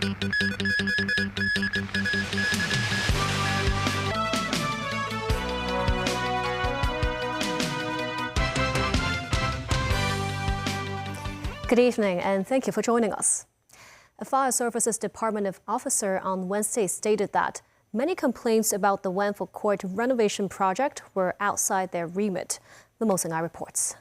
Good evening, and thank you for joining us. A Fire Services Department officer on Wednesday stated that many complaints about the Wanful Court renovation project were outside their remit. The Mosingai reports.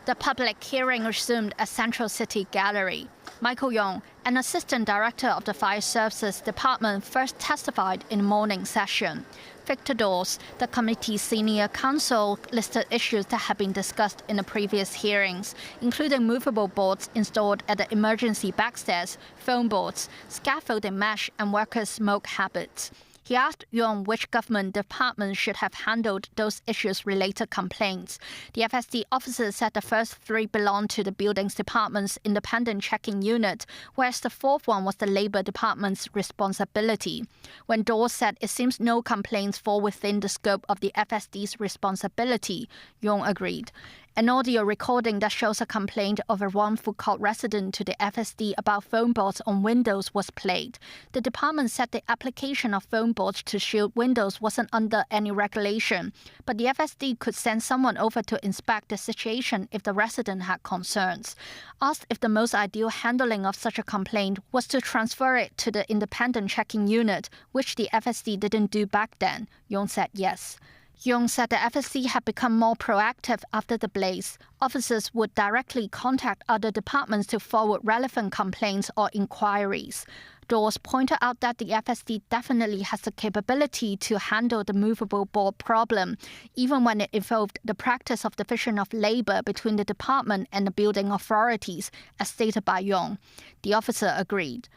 The public hearing resumed at Central City Gallery. Michael Yong, an assistant director of the Fire Services Department, first testified in the morning session. Victor Dawes, the committee's senior counsel, listed issues that had been discussed in the previous hearings, including movable boards installed at the emergency backstairs, foam boards, scaffolding mesh, and workers' smoke habits. He asked Yong which government department should have handled those issues-related complaints. The FSD officer said the first three belonged to the Buildings Department's independent checking unit, whereas the fourth one was the Labour Department's responsibility. When Dawes said it seems no complaints fall within the scope of the FSD's responsibility, Yong agreed. An audio recording that shows a complaint of a wrongful court resident to the FSD about foam boards on windows was played. The department said the application of foam boards to shield windows wasn't under any regulation, but the FSD could send someone over to inspect the situation if the resident had concerns. Asked if the most ideal handling of such a complaint was to transfer it to the independent checking unit, which the FSD didn't do back then, Yong said yes. Yong said the FSC had become more proactive after the blaze. Officers would directly contact other departments to forward relevant complaints or inquiries. Dawes pointed out that the FSD definitely has the capability to handle the movable board problem, even when it involved the practice of division of labor between the department and the building authorities, as stated by Yong. The officer agreed.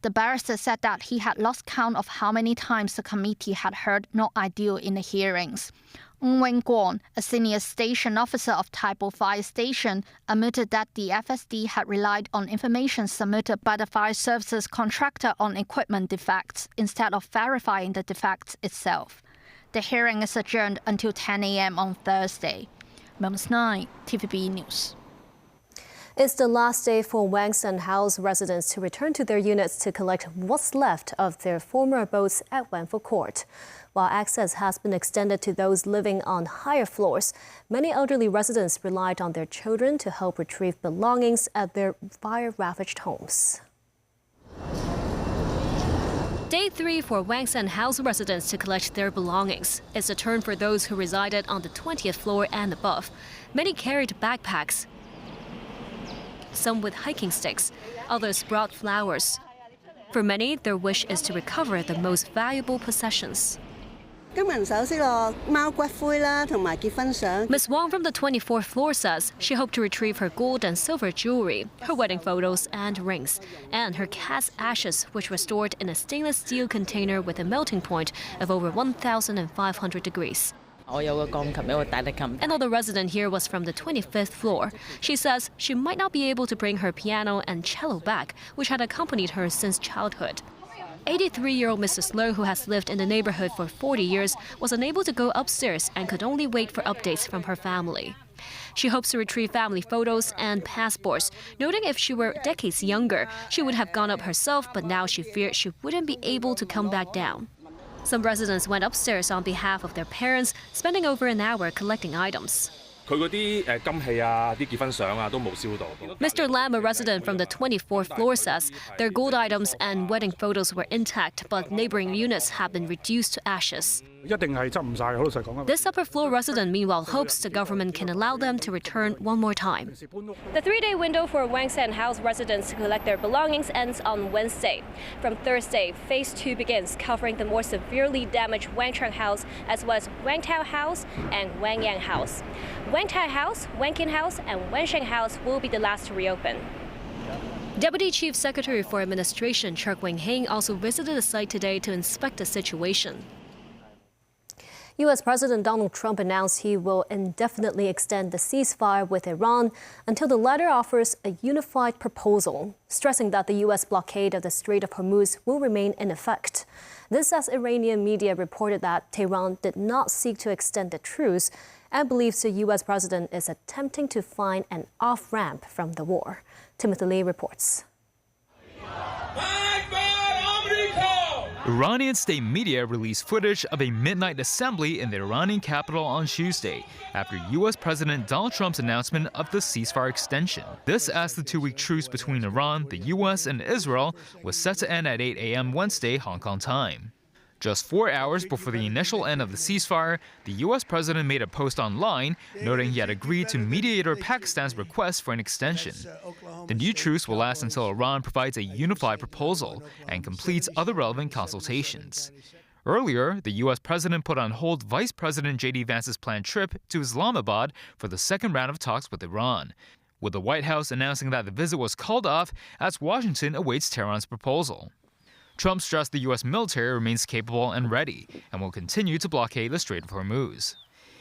The barrister said that he had lost count of how many times the committee had heard not ideal in the hearings. Ng Wing Guan, a senior station officer of Taipo Fire Station, admitted that the FSD had relied on information submitted by the fire services contractor on equipment defects instead of verifying the defects itself. The hearing is adjourned until 10 a.m. on Thursday. Mums 9, TVB News. It's the last day for Wang San House residents to return to their units to collect what's left of their former abodes at Wanful Court. While access has been extended to those living on higher floors, many elderly residents relied on their children to help retrieve belongings at their fire-ravaged homes. Day 3 for Wang San House residents to collect their belongings. It's a turn for those who resided on the 20th floor and above. Many carried backpacks, some with hiking sticks, others brought flowers. For many, their wish is to recover the most valuable possessions. Ms. Wong from the 24th floor says she hoped to retrieve her gold and silver jewelry, her wedding photos and rings, and her cat's ashes, which were stored in a stainless steel container with a melting point of over 1,500 degrees. Another resident here was from the 25th floor. She says she might not be able to bring her piano and cello back, which had accompanied her since childhood. 83-year-old Mrs. Low, who has lived in the neighborhood for 40 years, was unable to go upstairs and could only wait for updates from her family. She hopes to retrieve family photos and passports, noting if she were decades younger, she would have gone up herself, but now she feared she wouldn't be able to come back down. Some residents went upstairs on behalf of their parents, spending over an hour collecting items. Mr. Lam, a resident from the 24th floor, says their gold items and wedding photos were intact, but neighboring units have been reduced to ashes. This upper floor resident meanwhile hopes the government can allow them to return one more time. The 3-day window for Wang San House residents to collect their belongings ends on Wednesday. From Thursday, Phase 2 begins, covering the more severely damaged Wang Cheng House as well as Wang Tao House and Wang Yang House. Wang Tai House, Wang Kin House and Wang Sheng House will be the last to reopen. Deputy Chief Secretary for Administration Chuk Wing Heng also visited the site today to inspect the situation. U.S. President Donald Trump announced he will indefinitely extend the ceasefire with Iran until the latter offers a unified proposal, stressing that the U.S. blockade of the Strait of Hormuz will remain in effect. This as Iranian media reported that Tehran did not seek to extend the truce and believes the U.S. president is attempting to find an off-ramp from the war. Timothy Lee reports. Iranian state media released footage of a midnight assembly in the Iranian capital on Tuesday after U.S. President Donald Trump's announcement of the ceasefire extension. This as the two-week truce between Iran, the U.S., and Israel was set to end at 8 a.m. Wednesday, Hong Kong time. Just 4 hours before the initial end of the ceasefire, the U.S. president made a post online noting he had agreed to mediator Pakistan's request for an extension. The new truce will last until Iran provides a unified proposal and completes other relevant consultations. Earlier, the U.S. president put on hold Vice President J.D. Vance's planned trip to Islamabad for the second round of talks with Iran, with the White House announcing that the visit was called off as Washington awaits Tehran's proposal. Trump stressed the U.S. military remains capable and ready and will continue to blockade the Strait of Hormuz.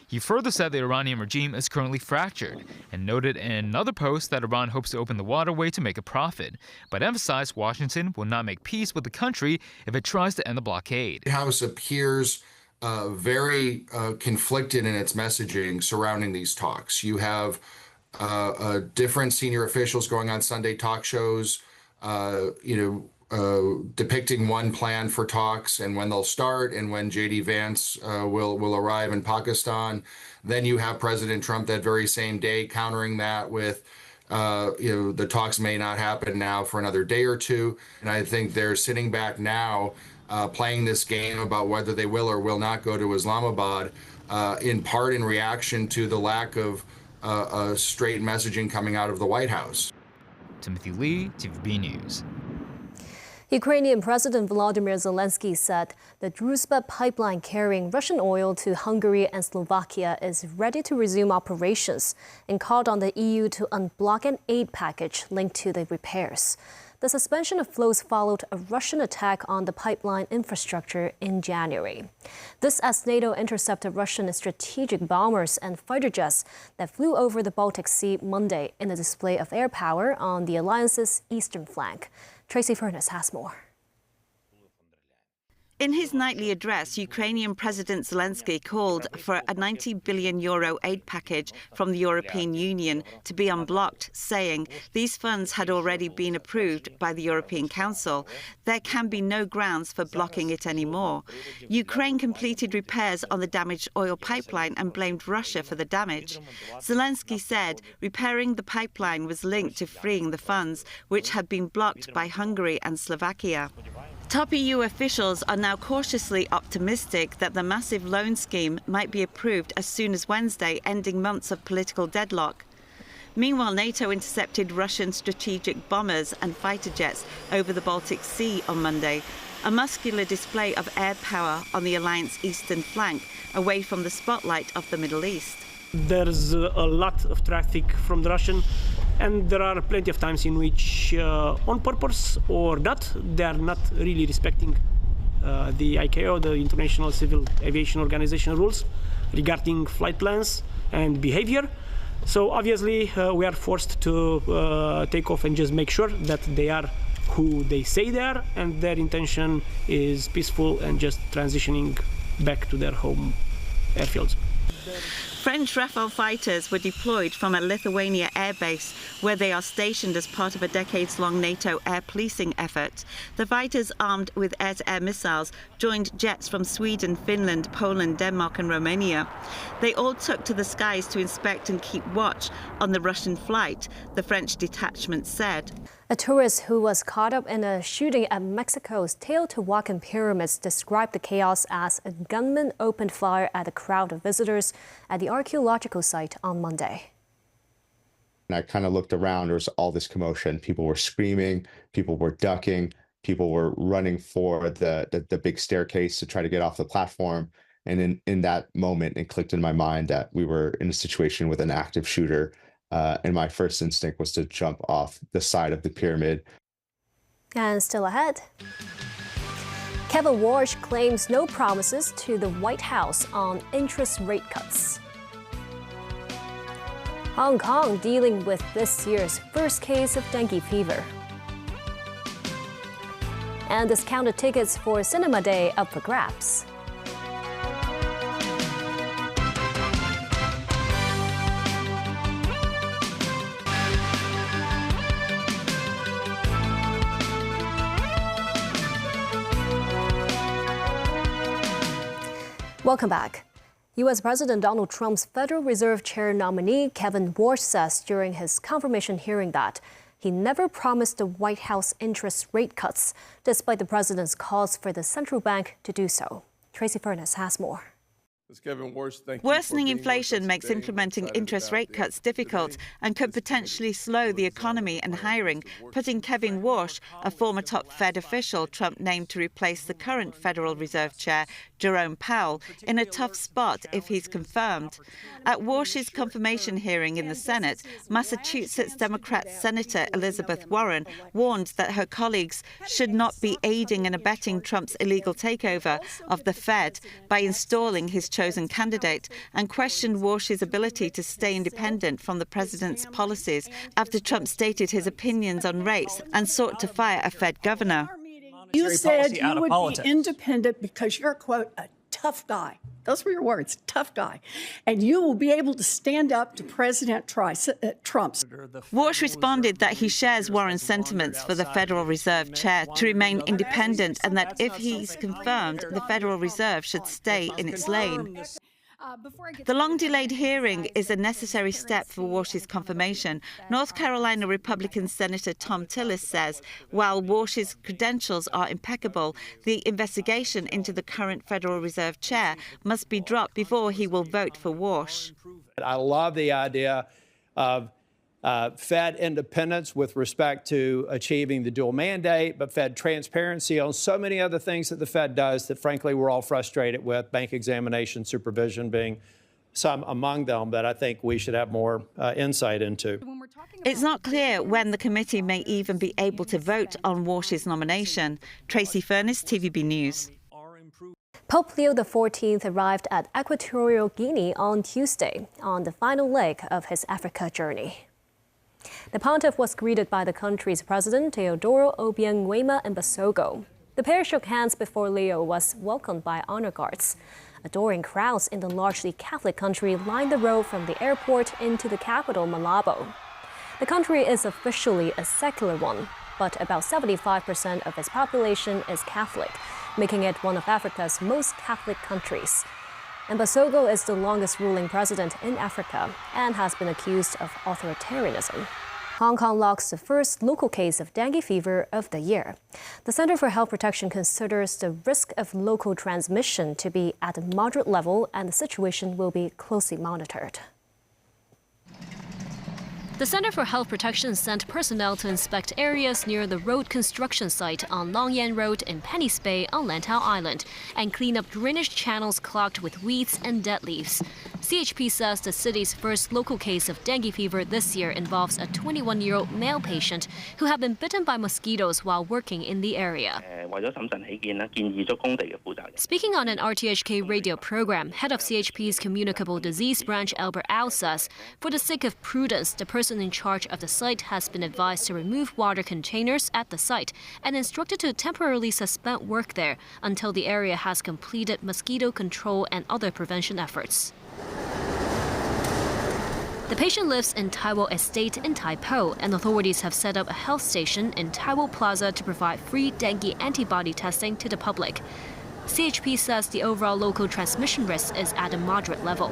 He further said the Iranian regime is currently fractured and noted in another post that Iran hopes to open the waterway to make a profit, but emphasized Washington will not make peace with the country if it tries to end the blockade. The House appears very conflicted in its messaging surrounding these talks. You have different senior officials going on Sunday talk shows, depicting one plan for talks and when they'll start and when J.D. Vance will arrive in Pakistan. Then you have President Trump that very same day countering that with, the talks may not happen now for another day or two. And I think they're sitting back now playing this game about whether they will or will not go to Islamabad, in part in reaction to the lack of straight messaging coming out of the White House. Timothy Lee, TVB News. Ukrainian President Volodymyr Zelensky said the Druzhba pipeline carrying Russian oil to Hungary and Slovakia is ready to resume operations and called on the EU to unblock an aid package linked to the repairs. The suspension of flows followed a Russian attack on the pipeline infrastructure in January. This as NATO intercepted Russian strategic bombers and fighter jets that flew over the Baltic Sea Monday in a display of air power on the alliance's eastern flank. Tracy Furness has more. In his nightly address, Ukrainian President Zelensky called for a €90 billion aid package from the European Union to be unblocked, saying these funds had already been approved by the European Council. There can be no grounds for blocking it anymore. Ukraine completed repairs on the damaged oil pipeline and blamed Russia for the damage. Zelensky said repairing the pipeline was linked to freeing the funds, which had been blocked by Hungary and Slovakia. Top EU officials are now cautiously optimistic that the massive loan scheme might be approved as soon as Wednesday, ending months of political deadlock. Meanwhile, NATO intercepted Russian strategic bombers and fighter jets over the Baltic Sea on Monday, a muscular display of air power on the alliance's eastern flank, away from the spotlight of the Middle East. There's a lot of traffic from the Russian, and there are plenty of times in which, on purpose or not, they are not really respecting the ICAO, the International Civil Aviation Organization rules regarding flight plans and behavior. So obviously we are forced to take off and just make sure that they are who they say they are, and their intention is peaceful and just transitioning back to their home airfields. French Rafale fighters were deployed from a Lithuania airbase, where they are stationed as part of a decades-long NATO air policing effort. The fighters, armed with air-to-air missiles, joined jets from Sweden, Finland, Poland, Denmark and Romania. They all took to the skies to inspect and keep watch on the Russian flight, the French detachment said. A tourist who was caught up in a shooting at Mexico's Teotihuacan pyramids described the chaos as a gunman opened fire at a crowd of visitors at the archaeological site on Monday. And I kind of looked around, there was all this commotion. People were screaming, people were ducking, people were running for the big staircase to try to get off the platform. And in that moment, it clicked in my mind that we were in a situation with an active shooter. And my first instinct was to jump off the side of the pyramid. And still ahead, Kevin Walsh claims no promises to the White House on interest rate cuts. Hong Kong dealing with this year's first case of dengue fever. And discounted tickets for Cinema Day up for grabs. Welcome back. U.S. President Donald Trump's Federal Reserve Chair nominee Kevin Warsh says during his confirmation hearing that he never promised the White House interest rate cuts, despite the president's calls for the central bank to do so. Tracy Furness has more. Worsening inflation makes implementing interest rate cuts difficult and could potentially slow the economy and hiring, putting Kevin Warsh, a former top Fed official Trump named to replace the current Federal Reserve Chair, Jerome Powell, in a tough spot if he's confirmed. At Warsh's confirmation hearing in the Senate, Massachusetts Democrat Senator Elizabeth Warren warned that her colleagues should not be aiding and abetting Trump's illegal takeover of the Fed by installing his chosen candidate, and questioned Warsh's ability to stay independent from the president's policies after Trump stated his opinions on rates and sought to fire a Fed governor. You said you would be independent because you're, quote, a tough guy. Those were your words, tough guy. And you will be able to stand up to President Trump's. Warsh responded that he shares Warren's sentiments for the Federal Reserve Chair to remain independent and that if he's confirmed, the Federal Reserve should stay in its lane. The long-delayed hearing is a necessary step for Warsh's confirmation. North Carolina Republican Senator Tom Tillis says while Warsh's credentials are impeccable, the investigation into the current Federal Reserve Chair must be dropped before he will vote for Warsh. I love the idea of Fed independence with respect to achieving the dual mandate, but Fed transparency on so many other things that the Fed does that, frankly, we're all frustrated with, bank examination, supervision being some among them that I think we should have more insight into. It's not clear when the committee may even be able to vote on Warsh's nomination. Tracy Furness, TVB News. Pope Leo XIV arrived at Equatorial Guinea on Tuesday on the final leg of his Africa journey. The pontiff was greeted by the country's president, Teodoro Obiang Nguema Mbasogo. The pair shook hands before Leo was welcomed by honor guards. Adoring crowds in the largely Catholic country lined the road from the airport into the capital, Malabo. The country is officially a secular one, but about 75% of its population is Catholic, making it one of Africa's most Catholic countries. Mbasogo is the longest ruling president in Africa and has been accused of authoritarianism. Hong Kong logs the first local case of dengue fever of the year. The Center for Health Protection considers the risk of local transmission to be at a moderate level, and the situation will be closely monitored. The Center for Health Protection sent personnel to inspect areas near the road construction site on Long Yan Road in Penny's Bay on Lantau Island and clean up drainage channels clogged with weeds and dead leaves. CHP says the city's first local case of dengue fever this year involves a 21-year-old male patient who had been bitten by mosquitoes while working in the area. Speaking on an RTHK radio program, head of CHP's Communicable Disease Branch Albert Au says, for the sake of prudence, the person in charge of the site has been advised to remove water containers at the site and instructed to temporarily suspend work there until the area has completed mosquito control and other prevention efforts. The patient lives in Taiwo Estate in Taipo, and authorities have set up a health station in Taiwo Plaza to provide free dengue antibody testing to the public. CHP says the overall local transmission risk is at a moderate level.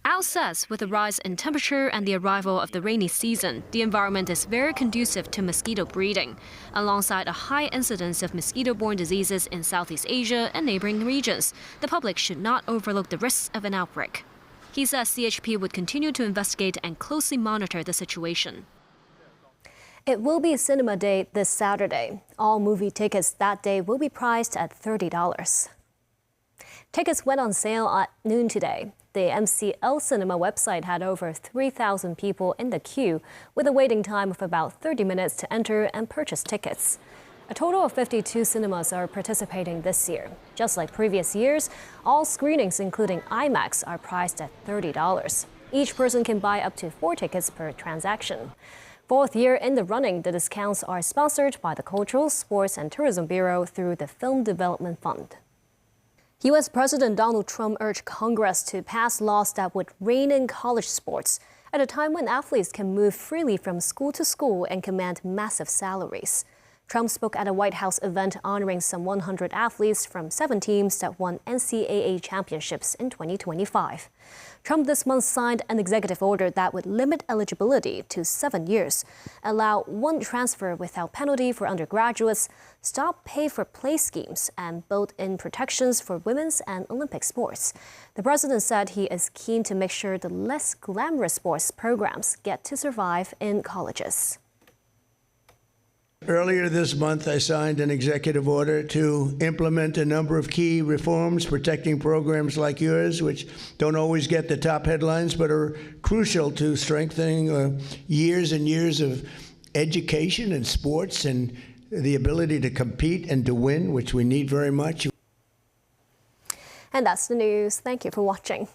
Al says with the rise in temperature and the arrival of the rainy season, the environment is very conducive to mosquito breeding. Alongside a high incidence of mosquito-borne diseases in Southeast Asia and neighboring regions, the public should not overlook the risks of an outbreak. He says CHP would continue to investigate and closely monitor the situation. It will be Cinema Day this Saturday. All movie tickets that day will be priced at $30. Tickets went on sale at noon today. The MCL Cinema website had over 3,000 people in the queue, with a waiting time of about 30 minutes to enter and purchase tickets. A total of 52 cinemas are participating this year. Just like previous years, all screenings, including IMAX, are priced at $30. Each person can buy up to 4 tickets per transaction. Fourth year in the running, the discounts are sponsored by the Cultural, Sports and Tourism Bureau through the Film Development Fund. U.S. President Donald Trump urged Congress to pass laws that would rein in college sports at a time when athletes can move freely from school to school and command massive salaries. Trump spoke at a White House event honoring some 100 athletes from 7 teams that won NCAA championships in 2025. Trump this month signed an executive order that would limit eligibility to 7 years, allow 1 transfer without penalty for undergraduates, stop pay-for-play schemes, and build in protections for women's and Olympic sports. The president said he is keen to make sure the less glamorous sports programs get to survive in colleges. Earlier this month, I signed an executive order to implement a number of key reforms protecting programs like yours, which don't always get the top headlines, but are crucial to strengthening years and years of education and sports and the ability to compete and to win, which we need very much. And that's the news. Thank you for watching.